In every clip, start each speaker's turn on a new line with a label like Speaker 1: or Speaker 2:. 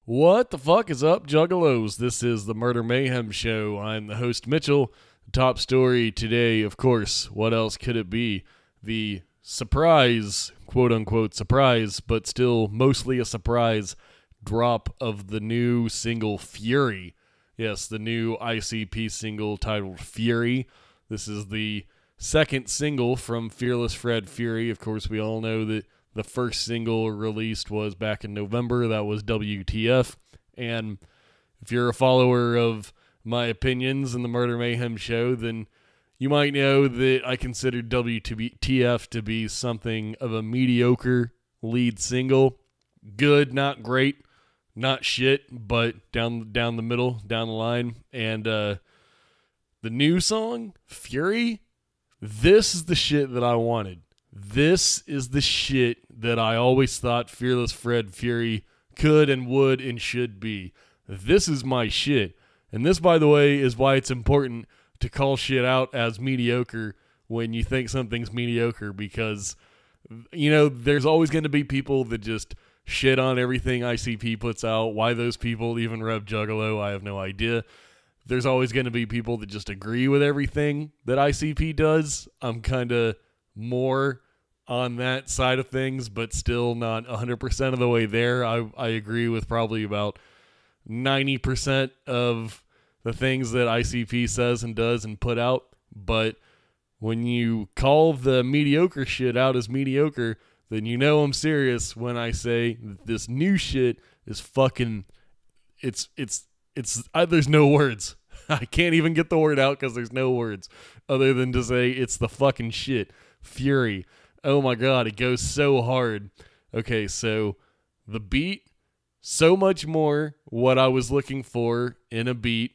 Speaker 1: What the fuck is up, Juggalos? This is the Murder Mayhem Show. I'm the host, Mitchell. Top story today, of course, what else could it be? The surprise, quote-unquote surprise, but still mostly a surprise, drop of the new single Fury. Yes, the new ICP single titled Fury. This is the second single from Fearless Fred Fury. Of course, we all know that the first single released was back in November. That was WTF. And if you're a follower of my opinions in the Murder Mayhem Show, then you might know that I consider WTF to be something of a mediocre lead single. Good, not great, not shit, but down the middle, down the line. And the new song, Fury, this is the shit that I wanted. This is the shit that I always thought Fearless Fred Fury could and would and should be. This is my shit. And this, by the way, is why it's important to call shit out as mediocre when you think something's mediocre, because, you know, there's always going to be people that just shit on everything ICP puts out. Why those people even rev Juggalo, I have no idea. There's always going to be people that just agree with everything that ICP does. I'm kind of more on that side of things, but still not 100% of the way there. I agree with probably about 90% of the things that ICP says and does and put out. But when you call the mediocre shit out as mediocre, then you know I'm serious when I say that this new shit is fucking, there's no words. I can't even get the word out because there's no words other than to say it's the fucking shit. Fury. Oh my god, it goes so hard. Okay, so the beat, so much more what I was looking for in a beat.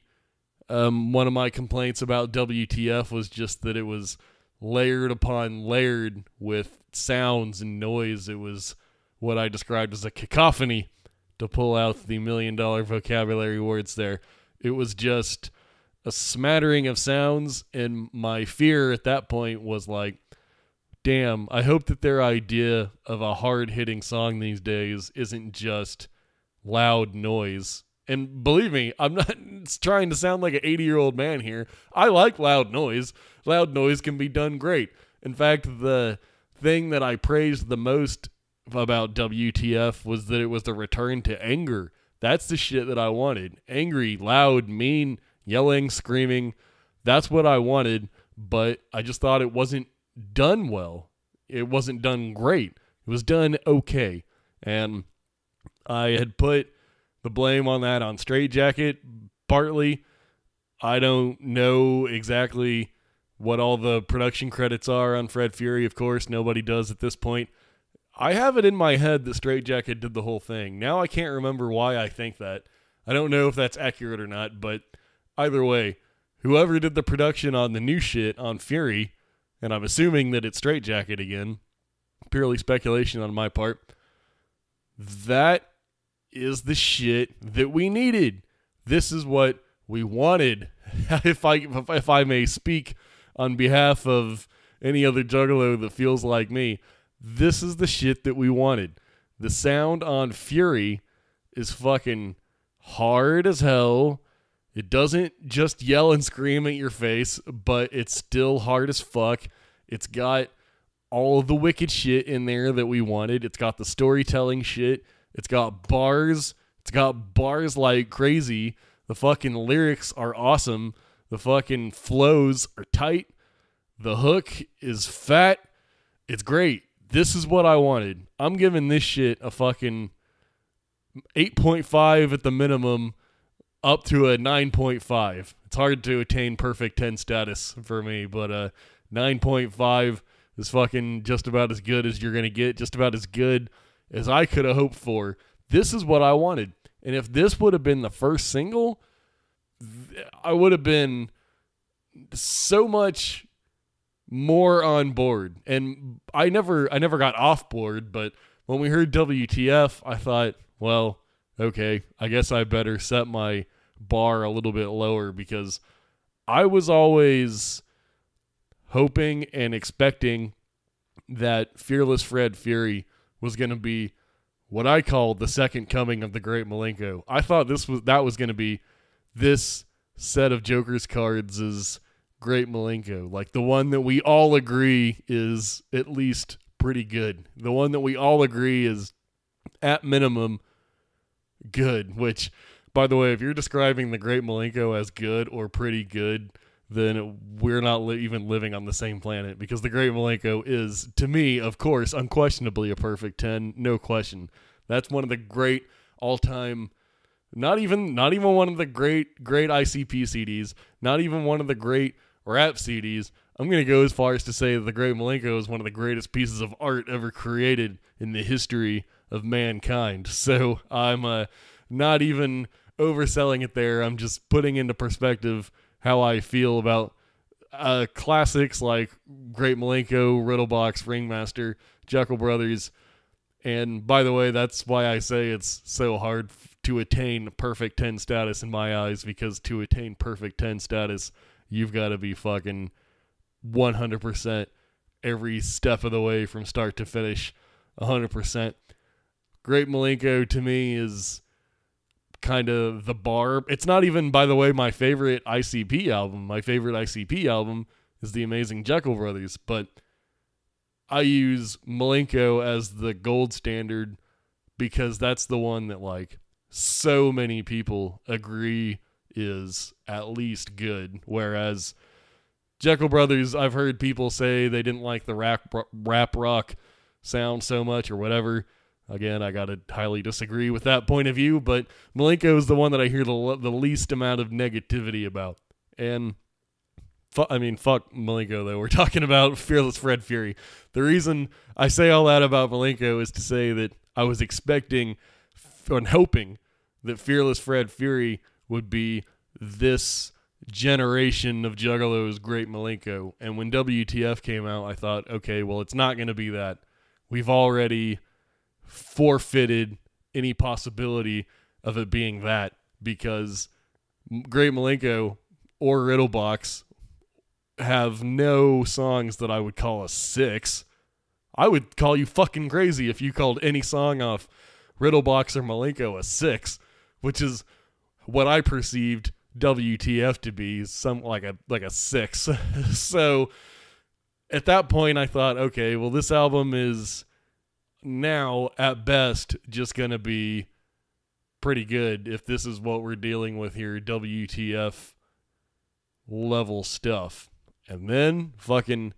Speaker 1: One of my complaints about WTF was just that it was layered upon layered with sounds and noise. It was what I described as a cacophony, to pull out the $1 million vocabulary words there. It was just a smattering of sounds, and my fear at that point was like, damn, I hope that their idea of a hard-hitting song these days isn't just loud noise. And believe me, I'm not trying to sound like an 80-year-old man here. I like loud noise. Loud noise can be done great. In fact, the thing that I praised the most about WTF was that it was the return to anger. That's the shit that I wanted. Angry, loud, mean, yelling, screaming. That's what I wanted, but I just thought it wasn't done well. It wasn't done great. It was done okay. And I had put the blame on that on Straight Jacket, partly. I don't know exactly what all the production credits are on Fred Fury, of course. Nobody does at this point. I have it in my head that Straight Jacket did the whole thing. Now I can't remember why I think that. I don't know if that's accurate or not, but either way, whoever did the production on the new shit on Fury, and I'm assuming that it's Straight Jacket again, purely speculation on my part, that is the shit that we needed. This is what we wanted. If I may speak on behalf of any other Juggalo that feels like me, this is the shit that we wanted. The sound on Fury is fucking hard as hell. It doesn't just yell and scream at your face, but it's still hard as fuck. It's got all of the wicked shit in there that we wanted. It's got the storytelling shit. It's got bars. It's got bars like crazy. The fucking lyrics are awesome. The fucking flows are tight. The hook is fat. It's great. This is what I wanted. I'm giving this shit a fucking 8.5 at the minimum, up to a 9.5. It's hard to attain perfect 10 status for me, but 9.5 is fucking just about as good as you're going to get, just about as good as I could have hoped for. This is what I wanted. And if this would have been the first single, I would have been so much more on board. And I never got off board, but when we heard WTF, I thought, well, okay, I guess I better set my bar a little bit lower, because I was always hoping and expecting that Fearless Fred Fury was going to be what I call the second coming of the Great Malenko. I thought that was going to be this set of Joker's cards is Great Malenko, like the one that we all agree is at least pretty good. The one that we all agree is at minimum good, which, by the way, if you're describing the Great Malenko as good or pretty good, then we're not even living on the same planet, because the Great Malenko is, to me, of course, unquestionably a perfect 10, no question. That's one of the great all-time, not even one of the great ICP CDs, not even one of the great rap CDs. I'm going to go as far as to say that the Great Malenko is one of the greatest pieces of art ever created in the history of mankind. So I'm not even overselling it there. I'm just putting into perspective how I feel about classics like Great Malenko, Riddlebox, Ringmaster, Jekyll Brothers. And by the way, that's why I say it's so hard to attain perfect 10 status in my eyes, because to attain perfect 10 status, you've got to be fucking 100% every step of the way from start to finish, 100%. Great Malenko to me is kind of the bar. It's not even, by the way, my favorite ICP album. My favorite ICP album is The Amazing Jekyll Brothers, but I use Malenko as the gold standard because that's the one that, like, so many people agree is at least good, whereas Jekyll Brothers, I've heard people say they didn't like the rap rock sound so much or whatever. Again, I gotta highly disagree with that point of view, but Malenko is the one that I hear the least amount of negativity about. And fuck Malenko, though. We're talking about Fearless Fred Fury. The reason I say all that about Malenko is to say that I was expecting and hoping that Fearless Fred Fury would be this generation of Juggalo's Great Malenko. And when WTF came out, I thought, okay, well, it's not going to be that. We've already forfeited any possibility of it being that, because Great Malenko or Riddlebox have no songs that I would call a 6. I would call you fucking crazy if you called any song off Riddlebox or Malenko a 6, which is what I perceived WTF to be, some like a 6. So at that point I thought, okay, well, this album is now at best just gonna be pretty good if this is what we're dealing with here, WTF level stuff. And then fucking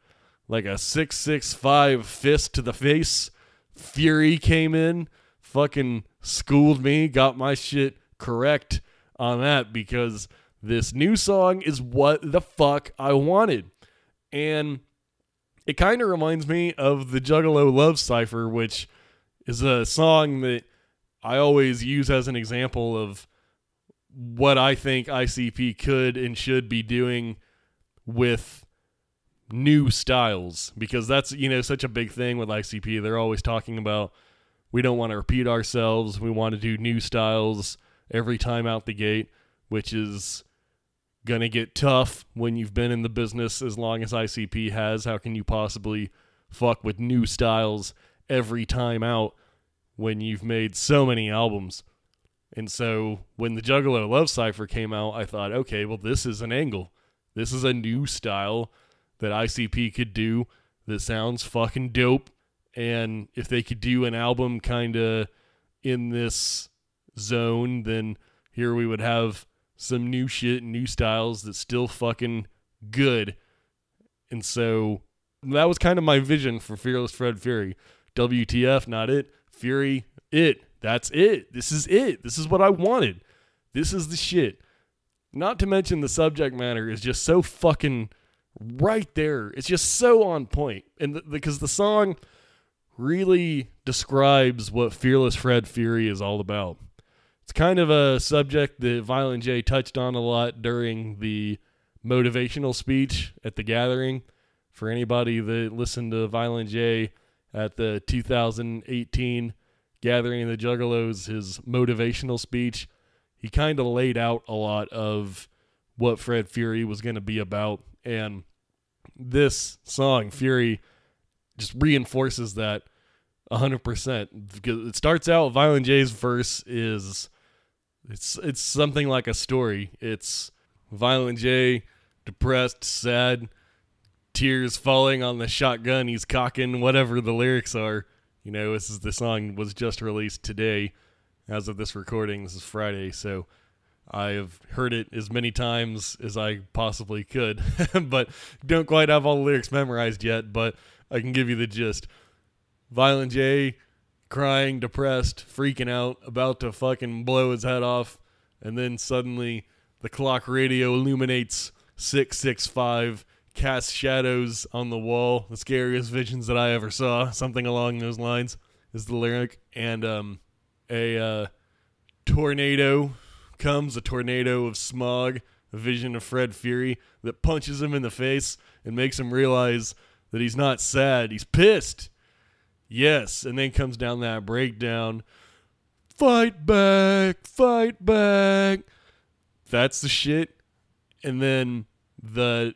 Speaker 1: like a 665 fist to the face, Fury came in, fucking schooled me, got my shit correct on that, because this new song is what the fuck I wanted. And it kind of reminds me of the Juggalo Love Cypher, which is a song that I always use as an example of what I think ICP could and should be doing with new styles, because that's, such a big thing with ICP. They're always talking about, we don't want to repeat ourselves. We want to do new styles every time out the gate, which is going to get tough when you've been in the business as long as ICP has. How can you possibly fuck with new styles every time out when you've made so many albums? And so when the Juggalo Love Cypher came out, I thought, okay, well, this is an angle. This is a new style that ICP could do that sounds fucking dope. And if they could do an album kind of in this zone, then here we would have some new shit and new styles that's still fucking good. And so that was kind of my vision for Fearless Fred Fury. WTF, not it. Fury, it. That's it. This is it. This is what I wanted. This is the shit. Not to mention the subject matter is just so fucking right there. It's just so on point. And because the song really describes what Fearless Fred Fury is all about. It's kind of a subject that Violent J touched on a lot during the motivational speech at the gathering. For anybody that listened to Violent J at the 2018 gathering of the Juggalos, his motivational speech, he kind of laid out a lot of what Fred Fury was going to be about. And this song, Fury, just reinforces that 100%. Because it starts out, Violent J's verse is, it's something like a story. It's Violent J, depressed, sad, tears falling on the shotgun he's cocking, whatever the lyrics are. You know, the song was just released today. As of this recording, this is Friday, so I have heard it as many times as I possibly could, but don't quite have all the lyrics memorized yet, but I can give you the gist. Violent J, crying, depressed, freaking out, about to fucking blow his head off, and then suddenly the clock radio illuminates 665, casts shadows on the wall, the scariest visions that I ever saw, something along those lines is the lyric, and a tornado comes, a tornado of smog, a vision of Fred Fury that punches him in the face and makes him realize that he's not sad, he's pissed. Yes, and then comes down that breakdown. Fight back, fight back. That's the shit. And then the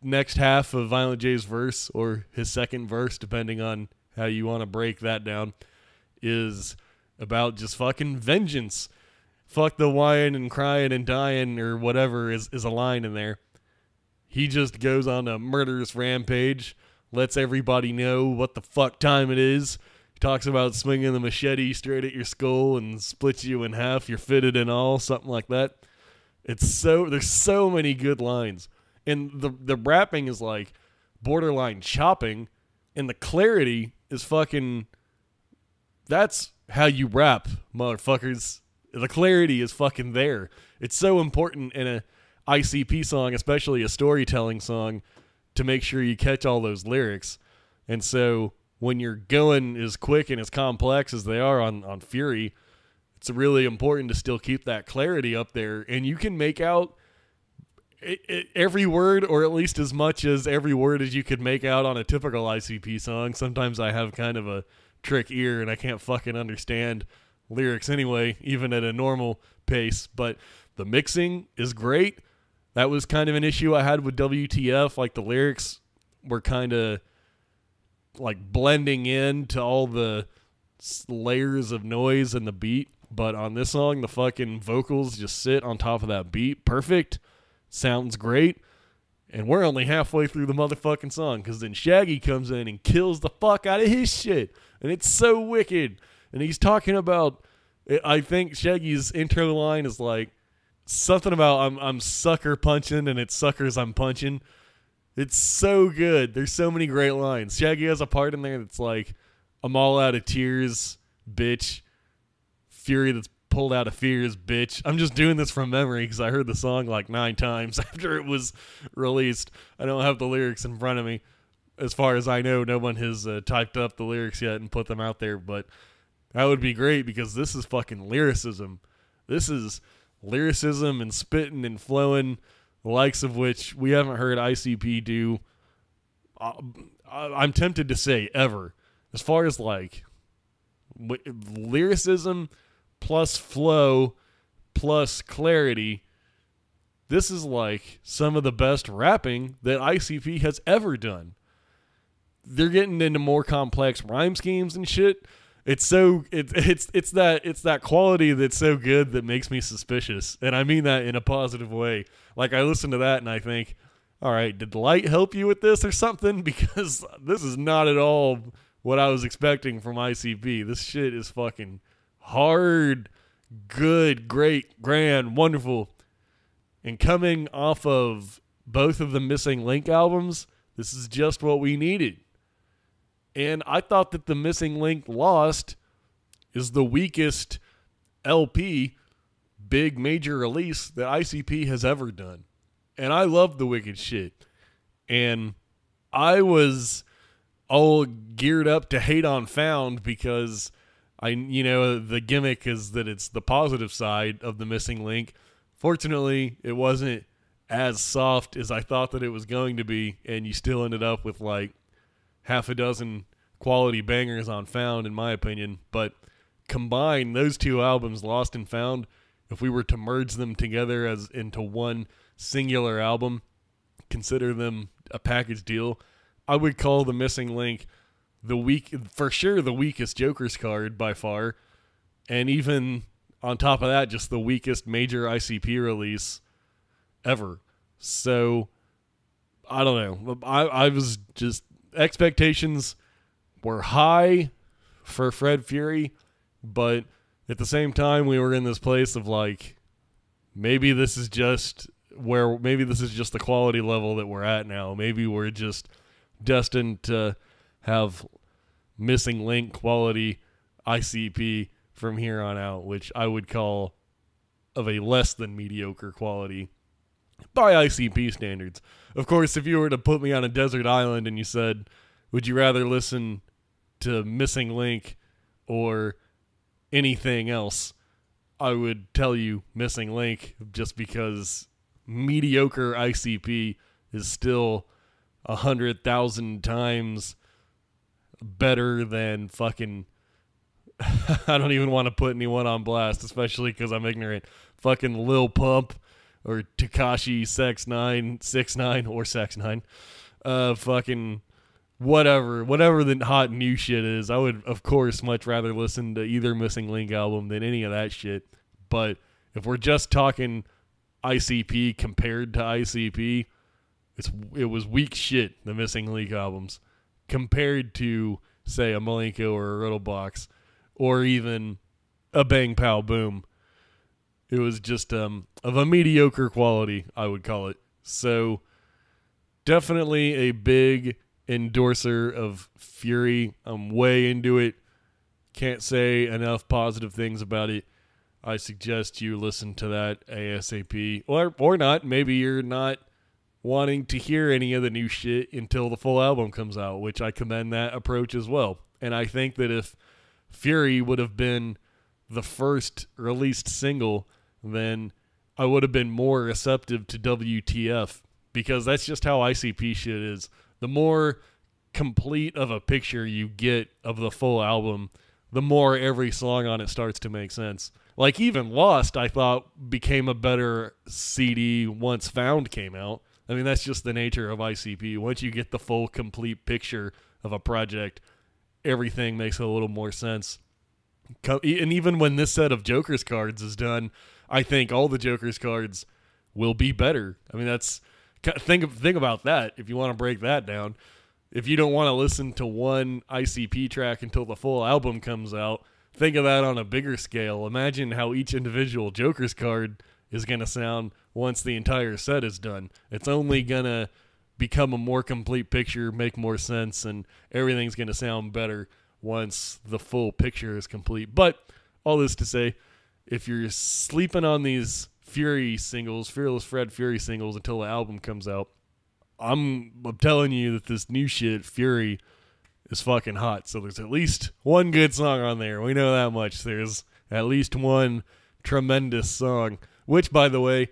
Speaker 1: next half of Violent J's verse, or his second verse, depending on how you want to break that down, is about just fucking vengeance. Fuck the whining and crying and dying or whatever is a line in there. He just goes on a murderous rampage, lets everybody know what the fuck time it is. He talks about swinging the machete straight at your skull and splits you in half, you're fitted and all, something like that. There's so many good lines. And the rapping is like borderline chopping, and the clarity is fucking, that's how you rap, motherfuckers. The clarity is fucking there. It's so important in a ICP song, especially a storytelling song, to make sure you catch all those lyrics. And so when you're going as quick and as complex as they are on Fury, it's really important to still keep that clarity up there. And you can make out every word, or at least as much as every word as you could make out on a typical ICP song. Sometimes I have kind of a trick ear and I can't fucking understand lyrics anyway, even at a normal pace, but the mixing is great. That was kind of an issue I had with WTF. Like, the lyrics were kind of like blending in to all the layers of noise and the beat, but on this song, the fucking vocals just sit on top of that beat perfect. Sounds great. And we're only halfway through the motherfucking song, because then Shaggy comes in and kills the fuck out of his shit, and it's so wicked. And he's talking about, I think Shaggy's intro line is like something about I'm sucker punching, and it's suckers I'm punching. It's so good. There's so many great lines. Shaggy has a part in there that's like, I'm all out of tears, bitch. Fury that's pulled out of fears, bitch. I'm just doing this from memory because I heard the song like 9 times after it was released. I don't have the lyrics in front of me. As far as I know, no one has typed up the lyrics yet and put them out there, but that would be great, because this is fucking lyricism. This is lyricism and spitting and flowing, the likes of which we haven't heard ICP do, I'm tempted to say ever. As far as like lyricism plus flow plus clarity, this is like some of the best rapping that ICP has ever done. They're getting into more complex rhyme schemes and shit. It's that quality that's so good that makes me suspicious, and I mean that in a positive way. Like, I listen to that and I think, all right, did Light help you with this or something? Because this is not at all what I was expecting from ICP. This shit is fucking hard, good, great, grand, wonderful. And coming off of both of the Missing Link albums, this is just what we needed. And I thought that the Missing Link Lost is the weakest LP, big major release, that ICP has ever done. And I love the wicked shit. And I was all geared up to hate on Found, because the gimmick is that it's the positive side of the Missing Link. Fortunately, it wasn't as soft as I thought that it was going to be, and you still ended up with like half a dozen quality bangers on Found, in my opinion. But combine those two albums, Lost and Found, if we were to merge them together as into one singular album, consider them a package deal, I would call the Missing Link for sure the weakest Joker's card by far, and even on top of that, just the weakest major ICP release ever. So I don't know. I was just, expectations were high for Fred Fury, but at the same time we were in this place of like, maybe this is just the quality level that we're at now. Maybe we're just destined to have missing link quality ICP from here on out, which I would call of a less than mediocre quality by ICP standards. Of course, if you were to put me on a desert island and you said, would you rather listen to Missing Link or anything else, I would tell you Missing Link, just because mediocre ICP is still 100,000 times better than fucking I don't even want to put anyone on blast, especially because I'm ignorant. Fucking Lil Pump or Tekashi 6ix9ine or Sex9. Fucking whatever the hot new shit is. I would, of course, much rather listen to either Missing Link album than any of that shit. But if we're just talking ICP compared to ICP, it was weak shit, the Missing Link albums, compared to, say, a Malenko or a Riddle Box, or even a Bang Pow Boom. It was just of a mediocre quality, I would call it. So definitely a big endorser of Fury. I'm way into it. Can't say enough positive things about it. I suggest you listen to that ASAP. Or not. Maybe you're not wanting to hear any of the new shit until the full album comes out, which I commend that approach as well. And I think that if Fury would have been the first released single, then I would have been more receptive to WTF, because that's just how ICP shit is. The more complete of a picture you get of the full album, the more every song on it starts to make sense. Like even Lost, I thought, became a better CD once Found came out. I mean, that's just the nature of ICP. Once you get the full complete picture of a project, everything makes a little more sense. And even when this set of Joker's cards is done, I think all the Joker's cards will be better. I mean, that's think about that. If you want to break that down, if you don't want to listen to one ICP track until the full album comes out, think of that on a bigger scale. Imagine how each individual Joker's card is going to sound once the entire set is done. It's only going to become a more complete picture, make more sense, and everything's going to sound better once the full picture is complete. But all this to say, if you're sleeping on these Fury singles, Fearless Fred Fury singles, until the album comes out, I'm telling you that this new shit, Fury, is fucking hot. So there's at least one good song on there. We know that much. There's at least one tremendous song, which, by the way,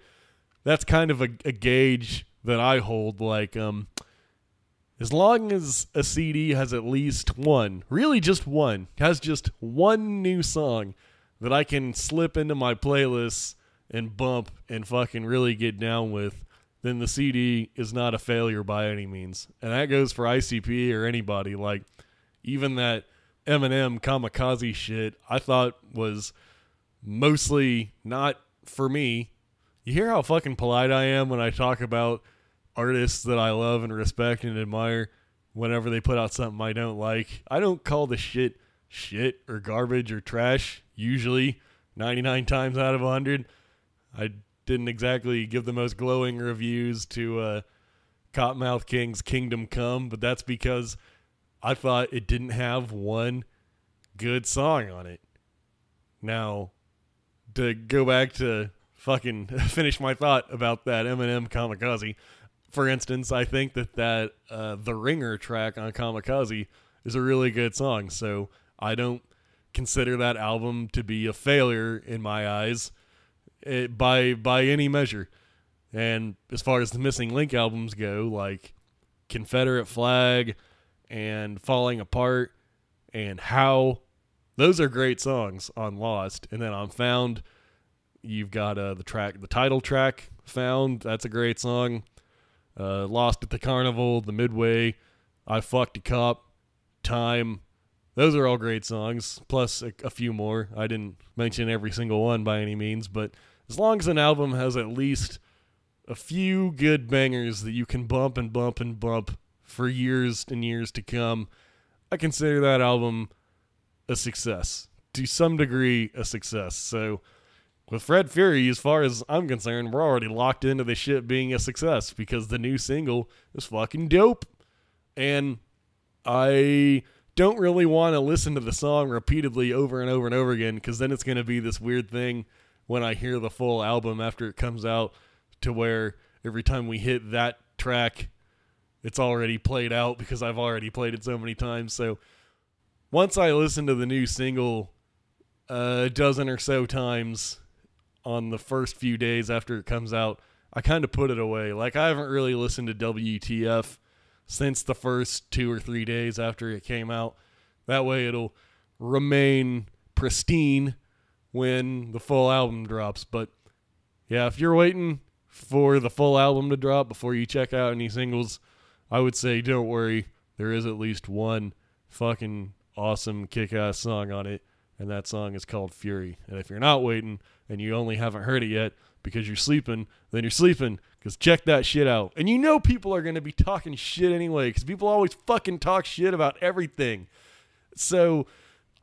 Speaker 1: that's kind of a gauge that I hold. Like, as long as a CD has at least one, really just one, has just one new song that I can slip into my playlists and bump and fucking really get down with, then the CD is not a failure by any means. And that goes for ICP or anybody. Like, even that Eminem Kamikaze shit, I thought was mostly not for me. You hear how fucking polite I am when I talk about artists that I love and respect and admire whenever they put out something I don't like. I don't call the shit or garbage or trash, usually 99 times out of 100. I didn't exactly give the most glowing reviews to Cottonmouth King's Kingdom Come, but that's because I thought it didn't have one good song on it. Now, to go back to fucking finish my thought about that Eminem Kamikaze, for instance, I think that The Ringer track on Kamikaze is a really good song, so I don't consider that album to be a failure in my eyes by any measure. And as far as the Missing Link albums go, like Confederate Flag and Falling Apart and How, those are great songs on Lost. And then on Found, you've got the title track, Found, that's a great song. Lost at the Carnival, the Midway, I Fucked a Cop, Time. Those are all great songs, plus a few more. I didn't mention every single one by any means, but as long as an album has at least a few good bangers that you can bump and bump and bump for years and years to come, I consider that album a success. To some degree, a success. So with Fred Fury, as far as I'm concerned, we're already locked into this shit being a success because the new single is fucking dope. And I don't really want to listen to the song repeatedly over and over and over again, because then it's going to be this weird thing when I hear the full album after it comes out, to where every time we hit that track, it's already played out because I've already played it so many times. So once I listen to the new single a dozen or so times on the first few days after it comes out, I kind of put it away. Like, I haven't really listened to WTF since the first 2 or 3 days after it came out. That way it'll remain pristine when the full album drops. But yeah, if you're waiting for the full album to drop before you check out any singles, I would say don't worry. There is at least one fucking awesome kick-ass song on it, and that song is called Fury. And if you're not waiting and you only haven't heard it yet because you're sleeping, then you're sleeping, because check that shit out. And you know people are going to be talking shit anyway, because people always fucking talk shit about everything. So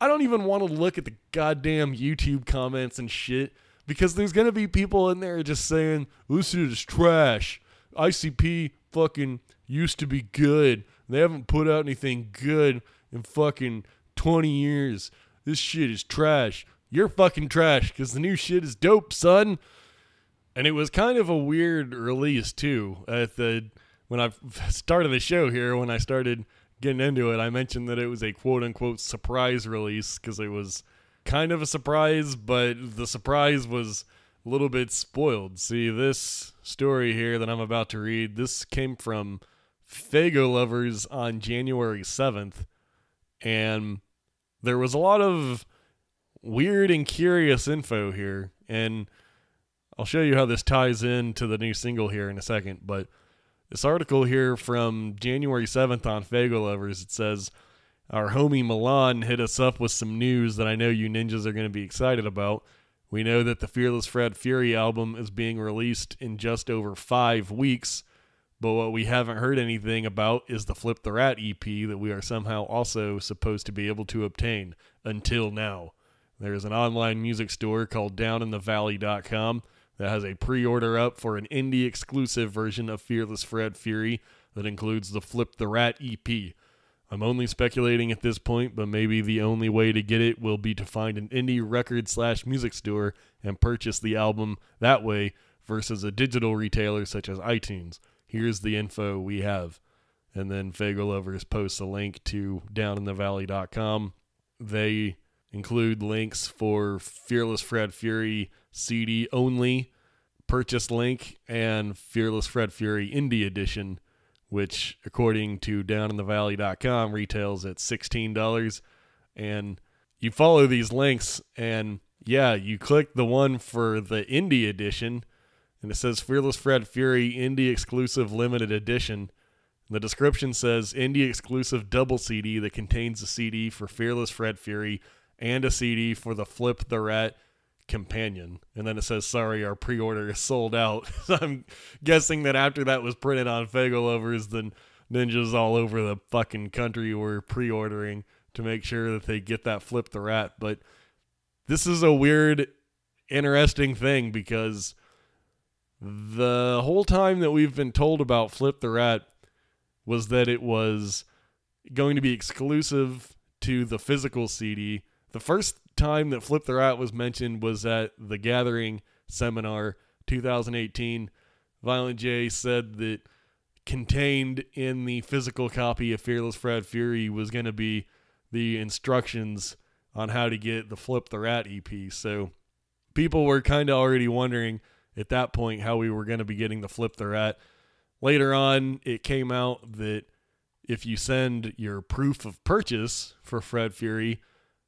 Speaker 1: I don't even want to look at the goddamn YouTube comments and shit, because there's going to be people in there just saying, this shit is trash. ICP fucking used to be good. They haven't put out anything good in fucking 20 years. This shit is trash. You're fucking trash, because the new shit is dope, son. And it was kind of a weird release, too. When I started the show here, when I started getting into it, I mentioned that it was a quote-unquote surprise release, because it was kind of a surprise, but the surprise was a little bit spoiled. See, this story here that I'm about to read, this came from Faygo Lovers on January 7th, and there was a lot of weird and curious info here, and I'll show you how this ties into the new single here in a second. But this article here from January 7th on Faygo Lovers, it says, our homie Milan hit us up with some news that I know you ninjas are going to be excited about. We know that the Fearless Fred Fury album is being released in just over 5 weeks, but what we haven't heard anything about is the Flip the Rat EP that we are somehow also supposed to be able to obtain until now. There is an online music store called downinthevalley.com that has a pre-order up for an indie exclusive version of Fearless Fred Fury that includes the Flip the Rat EP. I'm only speculating at this point, but maybe the only way to get it will be to find an indie record/music store and purchase the album that way versus a digital retailer such as iTunes. Here's the info we have. And then Faygo Lovers posts a link to downinthevalley.com. They include links for Fearless Fred Fury CD only, purchase link, and Fearless Fred Fury Indie Edition, which, according to downinthevalley.com, retails at $16. And you follow these links, and yeah, you click the one for the Indie Edition, and it says Fearless Fred Fury Indie Exclusive Limited Edition. The description says Indie Exclusive Double CD that contains a CD for Fearless Fred Fury and a CD for the Flip the Rat Companion. And then it says, sorry, our pre-order is sold out. So I'm guessing that after that was printed on Faygo Lovers, then ninjas all over the fucking country were pre-ordering to make sure that they get that Flip the Rat. But this is a weird, interesting thing, because the whole time that we've been told about Flip the Rat was that it was going to be exclusive to the physical CD. The first time that Flip the Rat was mentioned was at the Gathering Seminar 2018. Violent J said that contained in the physical copy of Fearless Fred Fury was going to be the instructions on how to get the Flip the Rat EP. So people were kind of already wondering at that point how we were going to be getting the Flip the Rat. Later on, it came out that if you send your proof of purchase for Fred Fury,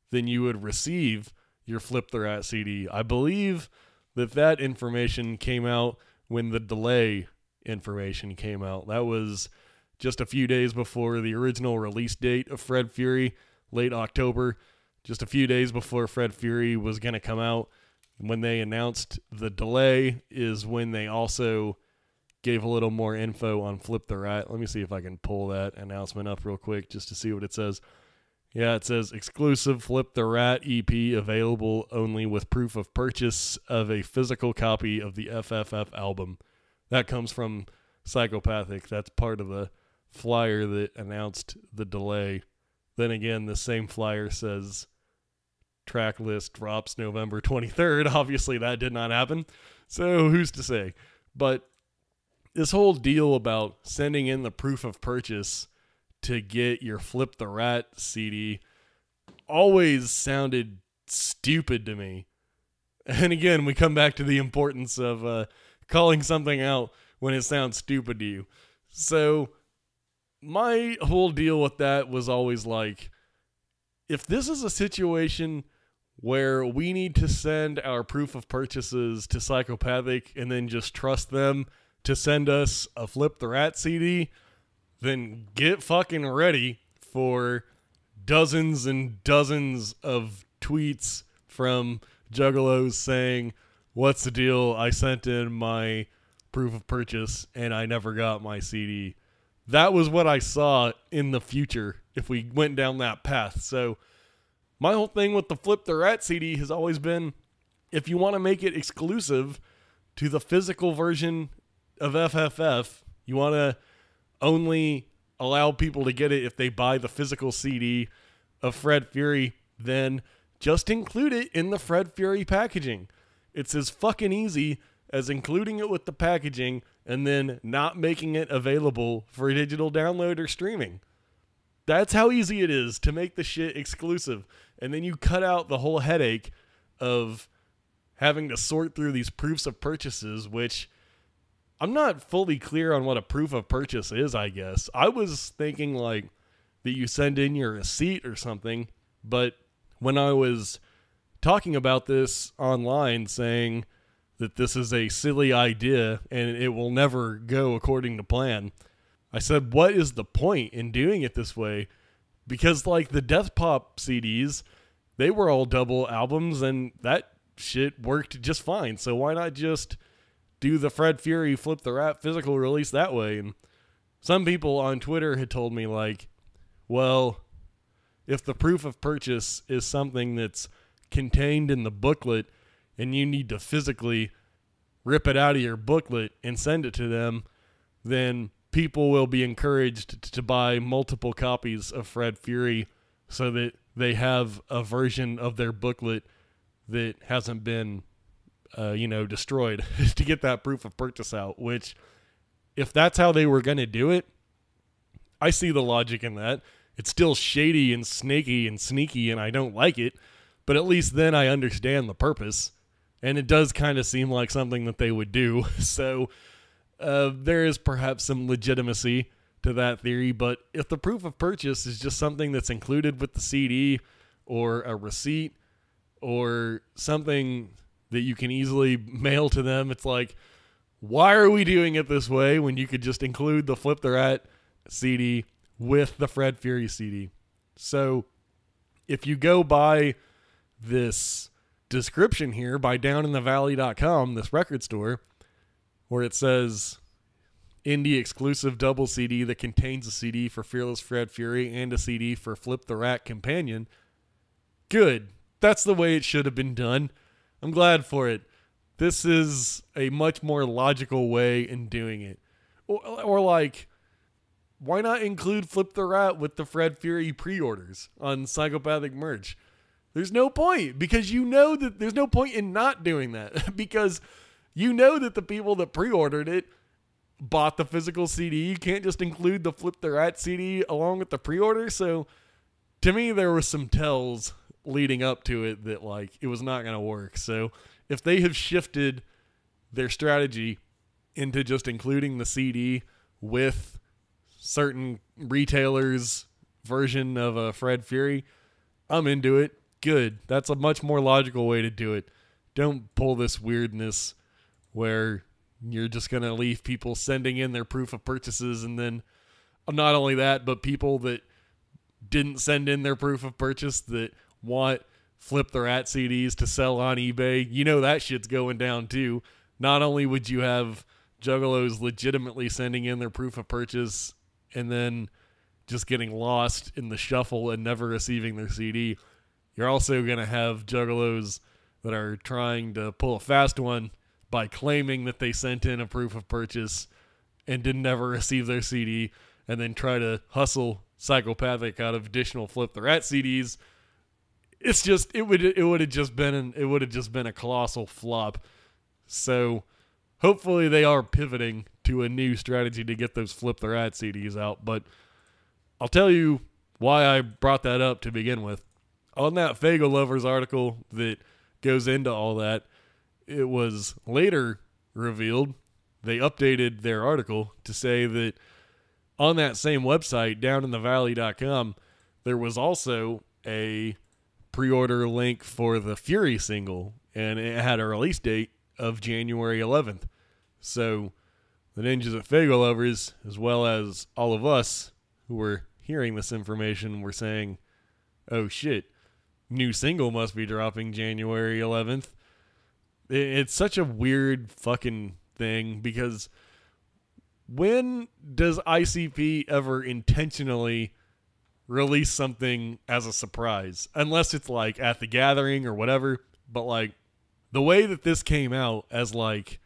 Speaker 1: then you would receive your Flip the Rat CD. I believe that information came out when the delay information came out. That was just a few days before the original release date of Fred Fury, late October, just a few days before Fred Fury was going to come out. When they announced the delay is when they also gave a little more info on Flip the Rat. Let me see if I can pull that announcement up real quick just to see what it says. Yeah, it says exclusive Flip the Rat EP available only with proof of purchase of a physical copy of the FFF album. That comes from Psychopathic. That's part of the flyer that announced the delay. Then again, the same flyer says track list drops November 23rd. Obviously, that did not happen. So who's to say? But this whole deal about sending in the proof of purchase to get your Flip the Rat CD always sounded stupid to me. And again, we come back to the importance of calling something out when it sounds stupid to you. So my whole deal with that was always like, if this is a situation where we need to send our proof of purchases to Psychopathic and then just trust them to send us a Flip the Rat CD, then get fucking ready for dozens and dozens of tweets from Juggalos saying, what's the deal? I sent in my proof of purchase and I never got my CD. That was what I saw in the future if we went down that path. So my whole thing with the Flip the Rat CD has always been, if you want to make it exclusive to the physical version of FFF, you want to only allow people to get it if they buy the physical CD of Fred Fury, then just include it in the Fred Fury packaging. It's as fucking easy as including it with the packaging and then not making it available for digital download or streaming. That's how easy it is to make the shit exclusive. And then you cut out the whole headache of having to sort through these proofs of purchases, which I'm not fully clear on what a proof of purchase is, I guess. I was thinking like that you send in your receipt or something, but when I was talking about this online saying that this is a silly idea and it will never go according to plan, I said, what is the point in doing it this way? Because like the Death Pop CDs, they were all double albums and that shit worked just fine. So why not just do the Fred Fury Flip the Rat physical release that way? And some people on Twitter had told me like, well, if the proof of purchase is something that's contained in the booklet and you need to physically rip it out of your booklet and send it to them, then people will be encouraged to buy multiple copies of Fred Fury so that they have a version of their booklet that hasn't been destroyed to get that proof of purchase out, which if that's how they were going to do it, I see the logic in that. It's still shady and snaky and sneaky and I don't like it, but at least then I understand the purpose and it does kind of seem like something that they would do. So there is perhaps some legitimacy to that theory, but if the proof of purchase is just something that's included with the CD or a receipt or something that you can easily mail to them, it's like, why are we doing it this way when you could just include the Flip the Rat CD with the Fred Fury CD? So if you go by this description here by downinthevalley.com, this record store, where it says indie exclusive double CD that contains a CD for Fearless Fred Fury and a CD for Flip the Rat Companion, good. That's the way it should have been done. I'm glad for it. This is a much more logical way in doing it. Or like, why not include Flip the Rat with the Fred Fury pre-orders on Psychopathic merch? There's no point, because you know that there's no point in not doing that because you know that the people that pre-ordered it bought the physical CD. You can't just include the Flip the Rat CD along with the pre-order. So to me, there were some tells leading up to it that like it was not going to work. So if they have shifted their strategy into just including the CD with certain retailers' version of a Fred Fury, I'm into it. Good. That's a much more logical way to do it. Don't pull this weirdness where you're just going to leave people sending in their proof of purchases and then Not only that, but people that didn't send in their proof of purchase that want Flip the Rat CDs to sell on eBay, you know that shit's going down too. Not only would you have Juggalos legitimately sending in their proof of purchase and then just getting lost in the shuffle and never receiving their CD, you're also going to have Juggalos that are trying to pull a fast one by claiming that they sent in a proof of purchase and didn't ever receive their CD, and then try to hustle Psychopathic out of additional Flip the Rat CDs. It's just it would have just been a colossal flop. So hopefully they are pivoting to a new strategy to get those Flip the Rat CDs out. But I'll tell you why I brought that up to begin with. On that Faygo Lovers article that goes into all that, it was later revealed, they updated their article to say that on that same website, downinthevalley.com, there was also a pre-order link for the Fury single, and it had a release date of January 11th. So the ninjas at Faygo Lovers, as well as all of us who were hearing this information, were saying, oh shit, new single must be dropping January 11th. It's such a weird fucking thing, because when does ICP ever intentionally release something as a surprise? Unless it's like at the gathering or whatever. But like the way that this came out as like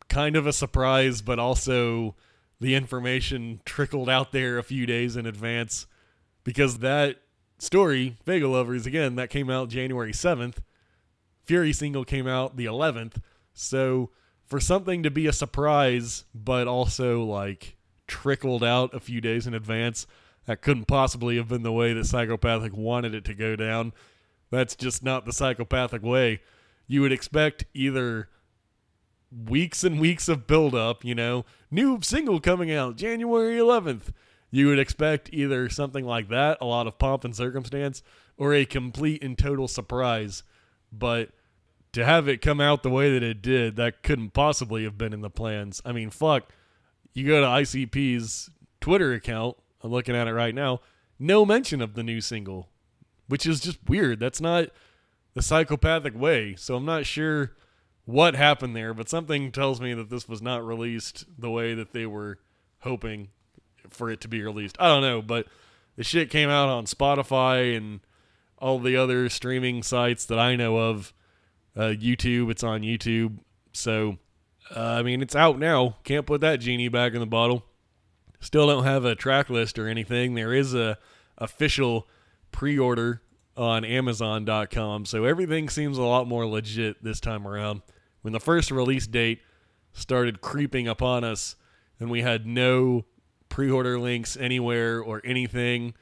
Speaker 1: kind of a surprise, but also the information trickled out there a few days in advance, because that story, Faygo Lovers, again, that came out January 7th. Fury single came out the 11th. So for something to be a surprise, but also like trickled out a few days in advance, that couldn't possibly have been the way that Psychopathic wanted it to go down. That's just not the Psychopathic way. You would expect either weeks and weeks of build-up, you know, new single coming out January 11th. You would expect either something like that, a lot of pomp and circumstance, or a complete and total surprise. But to have it come out the way that it did, that couldn't possibly have been in the plans. I mean, fuck. You go to ICP's Twitter account, I'm looking at it right now, no mention of the new single, which is just weird. That's not the Psychopathic way. So I'm not sure what happened there, but something tells me that this was not released the way that they were hoping for it to be released. I don't know, but the shit came out on Spotify and all the other streaming sites that I know of. YouTube, it's on YouTube. So, I mean, it's out now. Can't put that genie back in the bottle. Still don't have a track list or anything. There is a official pre-order on Amazon.com, so everything seems a lot more legit this time around. When the first release date started creeping upon us and we had no pre-order links anywhere or anything,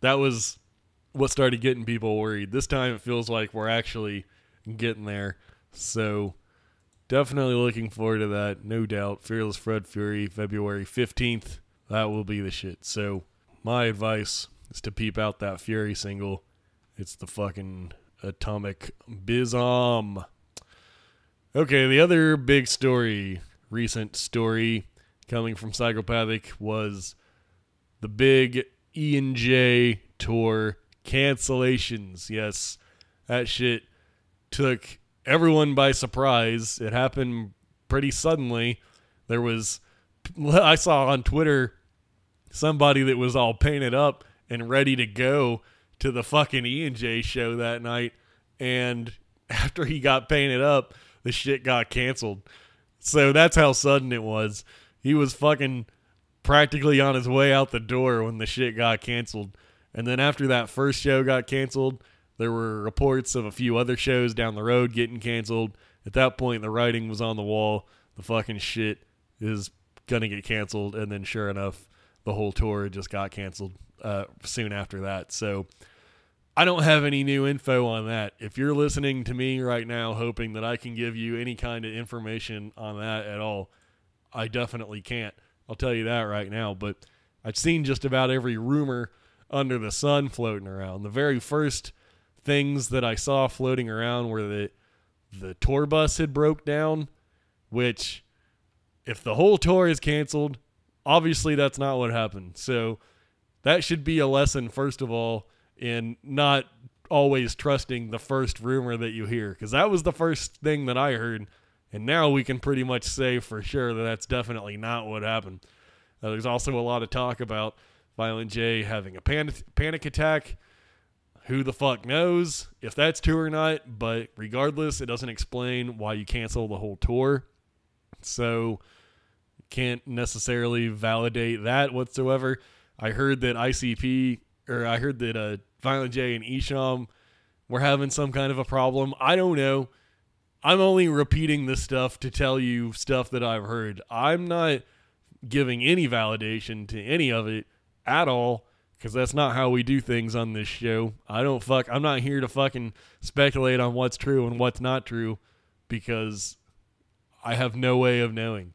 Speaker 1: that was what started getting people worried. This time it feels like we're actually getting there. So definitely looking forward to that, no doubt. Fearless Fred Fury, February 15th. That will be the shit. So my advice is to peep out that Fury single. It's the fucking atomic bizom. Okay, the other big story, recent story coming from Psychopathic, was the big E&J tour cancellations. Yes, that shit took everyone by surprise. It happened pretty suddenly. I saw on Twitter somebody that was all painted up and ready to go to the fucking E&J show that night, and after he got painted up, the shit got canceled. So that's how sudden it was. He was fucking practically on his way out the door when the shit got canceled. And then after that first show got canceled, there were reports of a few other shows down the road getting canceled. At that point, the writing was on the wall. The fucking shit is gonna get canceled. And then sure enough, the whole tour just got canceled soon after that. So I don't have any new info on that. If you're listening to me right now hoping that I can give you any kind of information on that at all, I definitely can't. I'll tell you that right now. But I've seen just about every rumor under the sun floating around. The very first things that I saw floating around were the tour bus had broke down, which if the whole tour is canceled, Obviously, that's not what happened. So that should be a lesson, first of all, in not always trusting the first rumor that you hear, because that was the first thing that I heard, and now we can pretty much say for sure that that's definitely not what happened. There's also a lot of talk about Violent J having a panic attack. Who the fuck knows if that's true or not, but regardless, it doesn't explain why you cancel the whole tour. So can't necessarily validate that whatsoever. I heard that Violent J and Esham were having some kind of a problem. I don't know. I'm only repeating this stuff to tell you stuff that I've heard. I'm not giving any validation to any of it at all, because that's not how we do things on this show. I'm not here to fucking speculate on what's true and what's not true, because I have no way of knowing.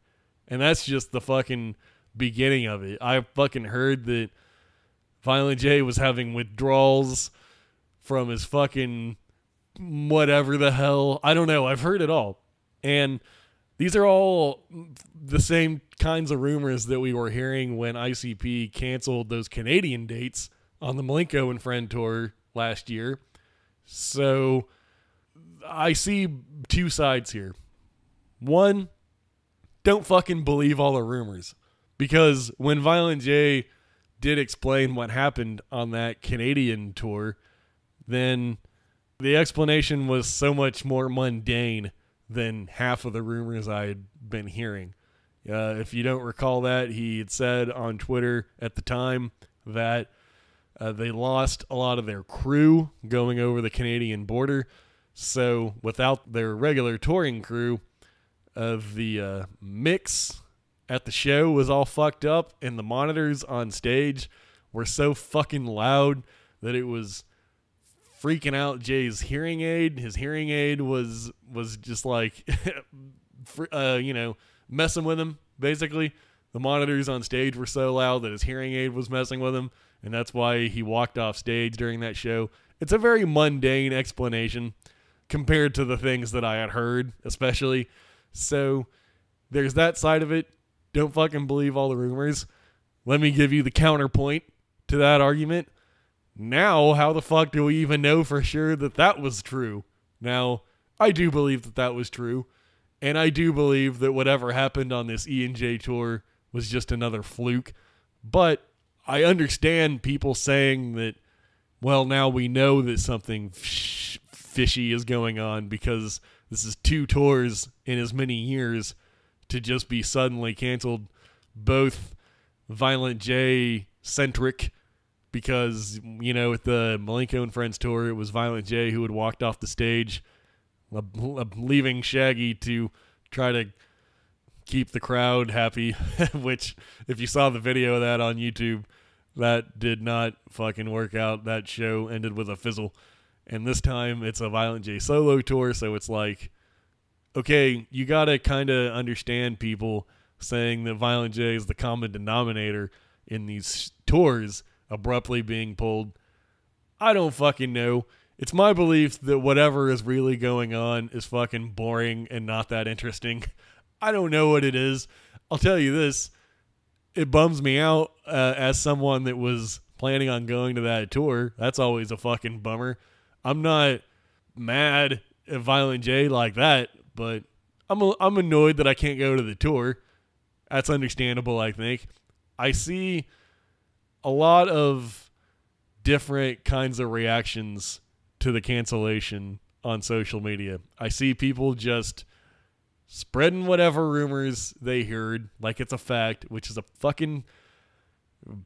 Speaker 1: And that's just the fucking beginning of it. I fucking heard that Violent J was having withdrawals from his fucking whatever the hell. I don't know. I've heard it all. And these are all the same kinds of rumors that we were hearing when ICP canceled those Canadian dates on the Malenko and Friend tour last year. So I see two sides here. One, don't fucking believe all the rumors. Because when Violent J did explain what happened on that Canadian tour, then the explanation was so much more mundane than half of the rumors I had been hearing. If you don't recall that, he had said on Twitter at the time that they lost a lot of their crew going over the Canadian border. So without their regular touring crew, the mix at the show was all fucked up, and the monitors on stage were so fucking loud that it was freaking out Jay's hearing aid. His hearing aid was just like, messing with him, basically. The monitors on stage were so loud that his hearing aid was messing with him, and that's why he walked off stage during that show. It's a very mundane explanation compared to the things that I had heard, especially. So there's that side of it. Don't fucking believe all the rumors. Let me give you the counterpoint to that argument. Now, how the fuck do we even know for sure that that was true? Now, I do believe that that was true. And I do believe that whatever happened on this E&J tour was just another fluke. But I understand people saying that, well, now we know that something fishy is going on, because this is 2 tours in as many years to just be suddenly canceled, both Violent J-centric, because, with the Malenko and Friends tour, it was Violent J who had walked off the stage, leaving Shaggy to try to keep the crowd happy, which, if you saw the video of that on YouTube, that did not fucking work out. That show ended with a fizzle. And this time, it's a Violent J solo tour, so it's like, okay, you gotta kind of understand people saying that Violent J is the common denominator in these tours abruptly being pulled. I don't fucking know. It's my belief that whatever is really going on is fucking boring and not that interesting. I don't know what it is. I'll tell you this. It bums me out as someone that was planning on going to that tour. That's always a fucking bummer. I'm not mad at Violent J like that, but I'm annoyed that I can't go to the tour. That's understandable, I think. I see a lot of different kinds of reactions to the cancellation on social media. I see people just spreading whatever rumors they heard like it's a fact, which is a fucking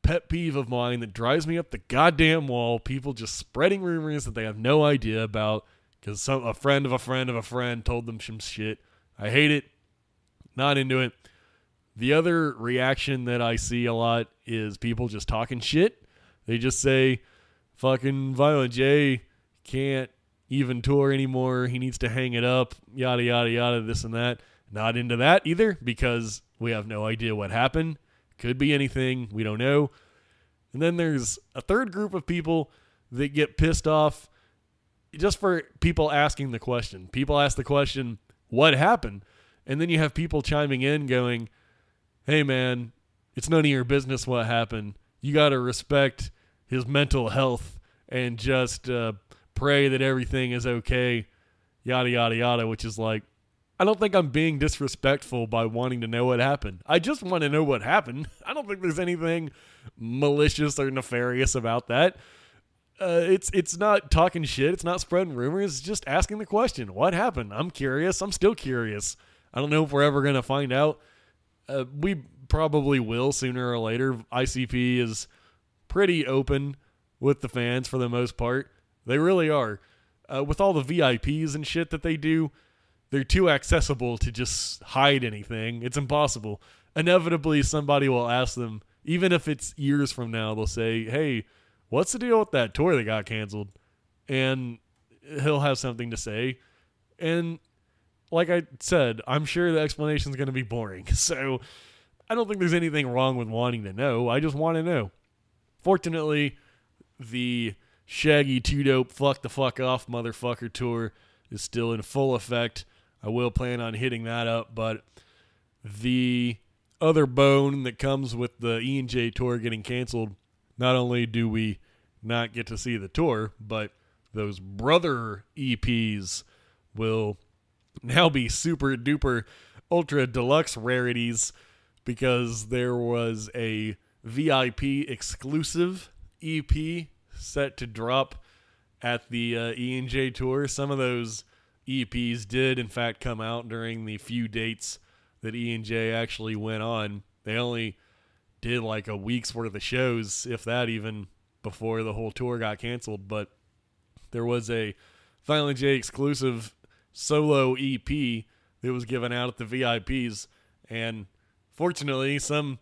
Speaker 1: pet peeve of mine that drives me up the goddamn wall. People just spreading rumors that they have no idea about because a friend of a friend of a friend told them some shit. I hate it. Not into it. The other reaction that I see a lot is people just talking shit. They just say, fucking Violent J can't even tour anymore. He needs to hang it up. Yada, yada, yada, this and that. Not into that either, because we have no idea what happened. Could be anything. We don't know. And then there's a third group of people that get pissed off just for people asking the question. People ask the question, what happened? And then you have people chiming in going, hey man, it's none of your business what happened. You got to respect his mental health and just pray that everything is okay, yada, yada, yada, which is like, I don't think I'm being disrespectful by wanting to know what happened. I just want to know what happened. I don't think there's anything malicious or nefarious about that. It's not talking shit. It's not spreading rumors. It's just asking the question. What happened? I'm curious. I'm still curious. I don't know if we're ever going to find out. We probably will sooner or later. ICP is pretty open with the fans for the most part. They really are. With all the VIPs and shit that they do, they're too accessible to just hide anything. It's impossible. Inevitably, somebody will ask them, even if it's years from now, they'll say, hey, what's the deal with that tour that got canceled? And he'll have something to say. And like I said, I'm sure the explanation is going to be boring. So I don't think there's anything wrong with wanting to know. I just want to know. Fortunately, the Shaggy 2 Dope Fuck the Fuck Off Motherfucker tour is still in full effect. I will plan on hitting that up, but the other bone that comes with the E&J tour getting canceled, not only do we not get to see the tour, but those brother EPs will now be super duper ultra deluxe rarities because there was a VIP exclusive EP set to drop at the E&J tour. Some of those EPs did in fact come out during the few dates that E&J actually went on. They only did like a week's worth of shows, if that even, before the whole tour got canceled. But there was a Violent J exclusive solo EP that was given out at the VIPs, and fortunately some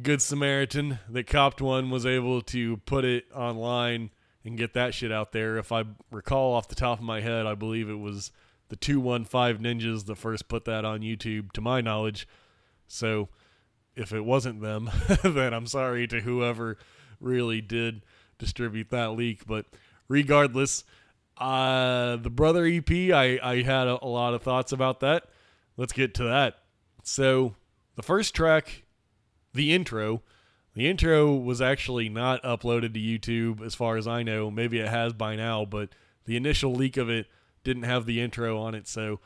Speaker 1: good Samaritan that copped one was able to put it online and get that shit out there. If I recall off the top of my head, I believe it was the 215 Ninjas that first put that on YouTube, to my knowledge. So if it wasn't them, then I'm sorry to whoever really did distribute that leak. But regardless, the Brother EP, I had a lot of thoughts about that. Let's get to that. So the first track, the intro was actually not uploaded to YouTube as far as I know. Maybe it has by now, but the initial leak of it didn't have the intro on it. So